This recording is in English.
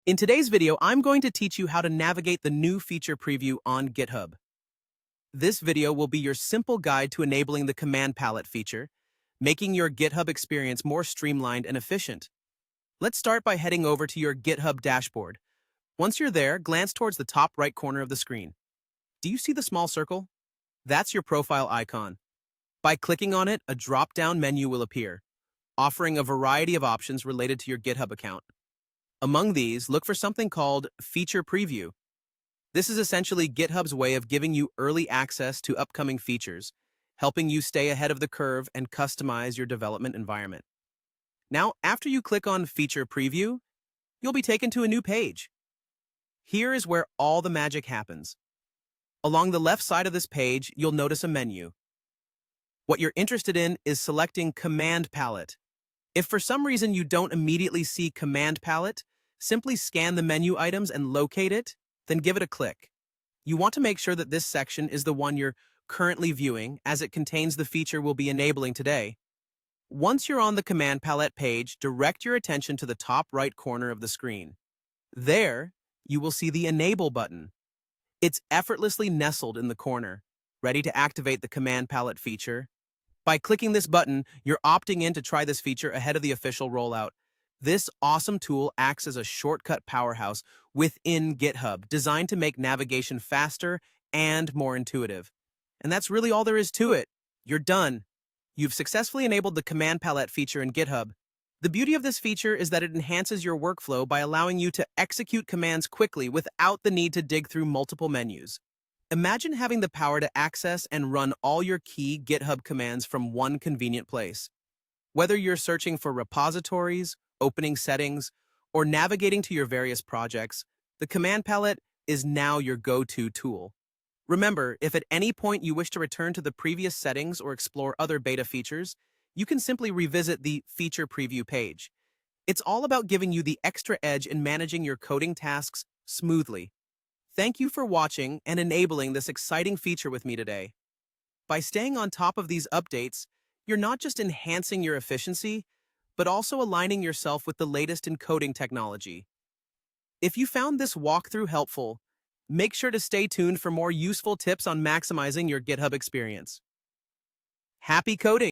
In today's video, I'm going to teach you how to navigate the new feature preview on GitHub. This video will be your simple guide to enabling the command palette feature, making your GitHub experience more streamlined and efficient. Let's start by heading over to your GitHub dashboard. Once you're there, glance towards the top right corner of the screen. Do you see the small circle? That's your profile icon. By clicking on it, a drop-down menu will appear, offering a variety of options related to your GitHub account. Among these, look for something called Feature Preview. This is essentially GitHub's way of giving you early access to upcoming features, helping you stay ahead of the curve and customize your development environment. Now, after you click on Feature Preview, you'll be taken to a new page. Here is where all the magic happens. Along the left side of this page, you'll notice a menu. What you're interested in is selecting Command Palette. If for some reason you don't immediately see Command Palette, simply scan the menu items and locate it, then give it a click. You want to make sure that this section is the one you're currently viewing, as it contains the feature we'll be enabling today. Once you're on the Command Palette page, direct your attention to the top right corner of the screen. There, you will see the Enable button. It's effortlessly nestled in the corner, ready to activate the Command Palette feature. By clicking this button, you're opting in to try this feature ahead of the official rollout. This awesome tool acts as a shortcut powerhouse within GitHub, designed to make navigation faster and more intuitive. And that's really all there is to it. You're done. You've successfully enabled the Command Palette feature in GitHub. The beauty of this feature is that it enhances your workflow by allowing you to execute commands quickly without the need to dig through multiple menus. Imagine having the power to access and run all your key GitHub commands from one convenient place. Whether you're searching for repositories, opening settings, or navigating to your various projects, the Command Palette is now your go-to tool. Remember, if at any point you wish to return to the previous settings or explore other beta features, you can simply revisit the Feature Preview page. It's all about giving you the extra edge in managing your coding tasks smoothly. Thank you for watching and enabling this exciting feature with me today. By staying on top of these updates, you're not just enhancing your efficiency, but also aligning yourself with the latest in coding technology. If you found this walkthrough helpful, make sure to stay tuned for more useful tips on maximizing your GitHub experience. Happy coding!